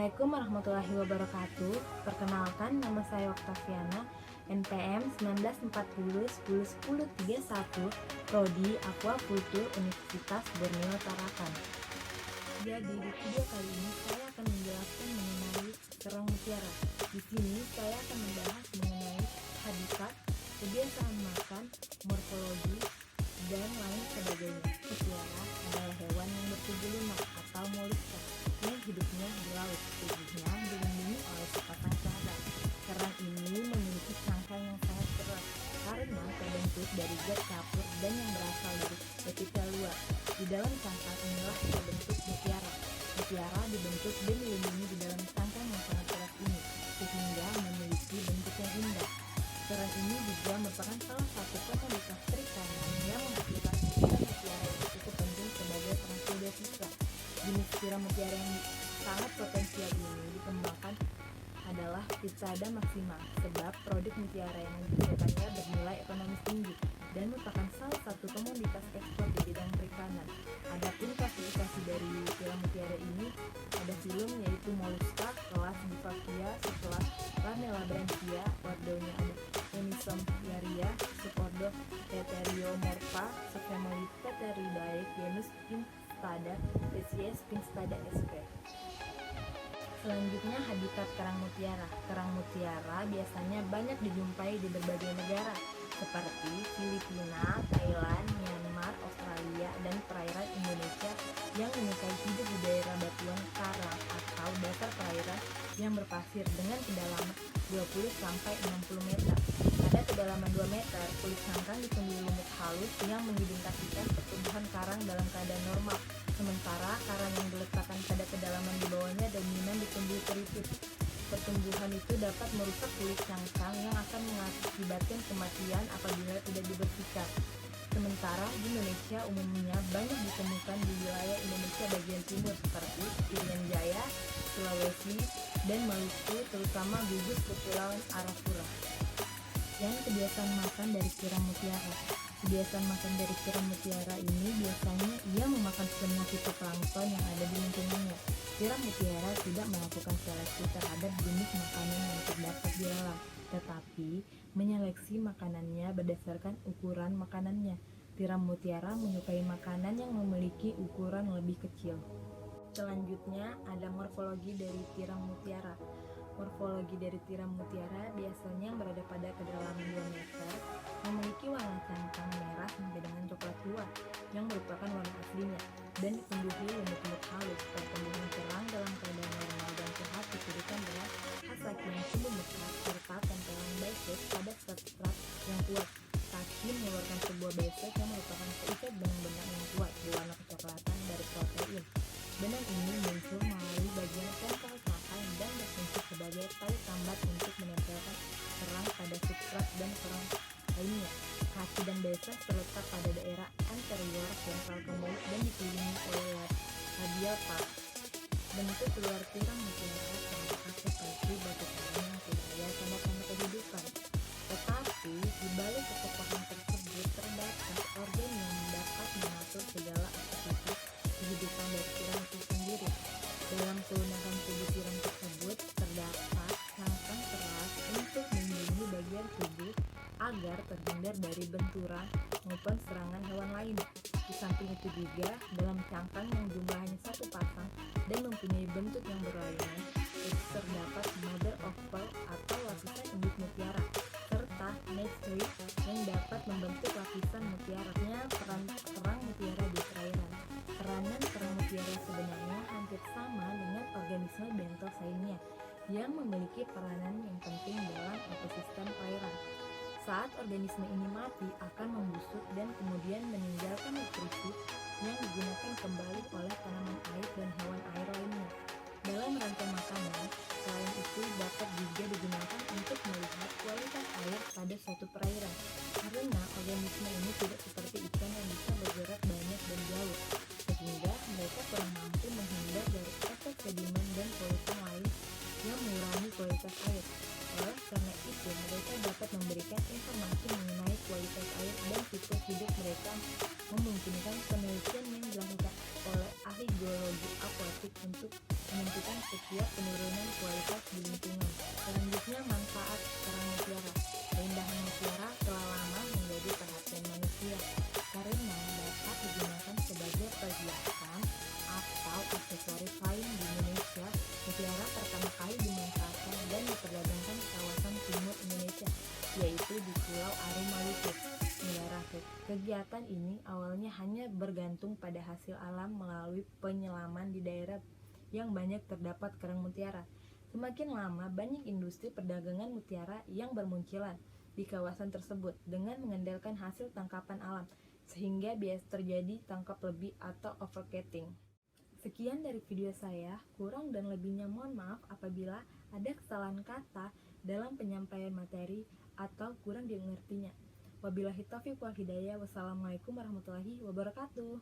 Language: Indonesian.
Assalamualaikum warahmatullahi wabarakatuh. Perkenalkan, nama saya Oktaviana, NPM 1940 Prodi Aquacultur Universitas Borneo Tarakan. Jadi di video kali ini saya akan menjelaskan mengenai kerang mutiara. Di sini saya akan membahas mengenai habitat, kebiasaan makan, morfologi, dan lain sebagainya. Mutiara adalah hewan yang bertubuh lunak atau moluska yang hidupnya di laut. Tubuhnya dilindungi oleh sepasang cangkang. Kerang ini memiliki cangkang yang sangat keras karena terbentuk dari zat kapur dan yang berasal dari epitel luar. Di dalam cangkang inilah terbentuk mutiara. Mutiara dibentuk dan dilindungi di dalam cangkang yang sangat keras ini, sehingga memiliki bentuk yang indah. Kerang ini juga merupakan salah satu komoditas perikanan yang menghasilkan tiram mutiara yang cukup penting sebagai penghasil devisa. Jenis tiram mutiara yang sangat potensial ini dikembangkan adalah Phytsada maxima, sebab produk mutiara yang dihasilkannya bernilai ekonomis tinggi dan merupakan salah satu komoditas ekspor di bidang perikanan. Adapun klasifikasi dari tiram mutiara ini ada filum, yaitu Mollusca kelas Bivalvia, sekelas Ranelabranchia, ordonya ada Hemisomyaria, subordo Teteriomorpha, subfamili Teteridae, genus Pinstada, spesies Pinstada sp. Selanjutnya, habitat kerang mutiara. Kerang mutiara biasanya banyak dijumpai di berbagai negara seperti Filipina, Thailand, Myanmar, Australia, dan perairan Indonesia yang menyukai hidup di daerah batuan karang atau dasar perairan yang berpasir dengan kedalaman 20-60 meter. Pada kedalaman 2 meter, kulit cangkang ditumbuhi lumut halus yang mengindikasikan pertumbuhan karang dalam keadaan normal. Sementara karang yang diletakkan pada kedalaman di bawahnya dominan ditumbuhi teripit. Pertumbuhan itu dapat merusak kulit cangkang yang akan mengakibatkan kematian apabila tidak dibersihkan. Sementara di Indonesia umumnya banyak ditemukan di wilayah Indonesia bagian timur seperti Irian Jaya, Sulawesi, dan Maluku, terutama gugus Kepulauan Arafura. Yang kebiasaan makan dari tiram mutiara. Kebiasaan makan dari tiram mutiara ini biasanya ia memakan semua fitoplankton yang ada di lingkungannya. Tiram mutiara tidak melakukan seleksi terhadap jenis makanan yang terdapat di alam, tetapi menyeleksi makanannya berdasarkan ukuran makanannya. Tiram mutiara menyukai makanan yang memiliki ukuran lebih kecil. Selanjutnya ada morfologi dari tiram mutiara. Morfologi dari tiram mutiara biasanya yang berada pada kedalaman 2 meter, memiliki warna cangkang merah sampai dengan coklat tua yang merupakan warna aslinya, dan ditumbuhi lumut-lumut halus. Pertumbuhan kerang dalam keadaan normal dan sehat dituduhkan dengan kaki yang tumbuh besar serta tempelan bisek pada substrat yang kuat. Kaki mengeluarkan sebuah bisek yang merupakan seikat benang-benang yang kuat berwarna kecoklatan dari protein. Benang ini muncul melalui bagian ventral cangkang dan berfungsi sebagai tali tambat untuk menempelkan kerang pada substrat dan kerang lainnya. Kaki dan besek terletak pada daerah anterior ventral ke mulut dan dikelilingi oleh labial part. Bentuk luar tiram mutiara terlihat seperti batu karang yang tidak ada tanda-tanda kehidupan. Tetapi di balik kekokohan tersebut terdapat organ yang dapat mengatur segala aktivitas kehidupan dari tiram itu sendiri. Dalam kelunakan tubuh tiram tersebut terdapat cangkang keras untuk melindungi bagian tubuh agar terhindar dari benturan maupun serangan hewan lain. Di samping itu juga, dalam cangkang yang jumlahnya satu pasang dan mempunyai bentuk yang berlainan, itu terdapat mother of pearl atau lapisan induk mutiara, serta nest rib yang dapat membentuk lapisan mutiara. Peran kerang mutiara di perairan. Peranan kerang mutiara sebenarnya hampir sama dengan organisme bentos lainnya yang memiliki peranan yang penting dalam ekosistem perairan. Saat organisme ini mati akan membusuk dan kemudian meninggalkan nutrisi yang digunakan kembali oleh tanaman air dan hewan air lainnya. Dalam rantai makanan, selain itu dapat juga digunakan untuk melihat kualitas air pada suatu perairan, karena organisme ini tidak seperti ikan yang bisa bergerak banyak dan jauh, sehingga mereka kurang mampu menghindar dari efek sedimen dan polutan lain yang mengurangi kualitas air. Oleh karena itu, mereka dapat memberikan informasi mengenai kualitas air dan siklus hidup mereka, memungkinkan penelitian yang dilakukan oleh ahli geologi akuatik untuk menentukan setiap penurunan yaitu di Pulau Aru Maluku, negara kegiatan ini awalnya hanya bergantung pada hasil alam melalui penyelaman di daerah yang banyak terdapat kerang mutiara. Semakin lama, banyak industri perdagangan mutiara yang bermunculan di kawasan tersebut dengan mengandalkan hasil tangkapan alam, sehingga bias terjadi tangkap lebih atau overcatching. Sekian dari video saya, kurang dan lebihnya mohon maaf apabila ada kesalahan kata dalam penyampaian materi atau kurang dimengertinya. Wabillahi taufiq wal hidayah. Wassalamualaikum warahmatullahi wabarakatuh.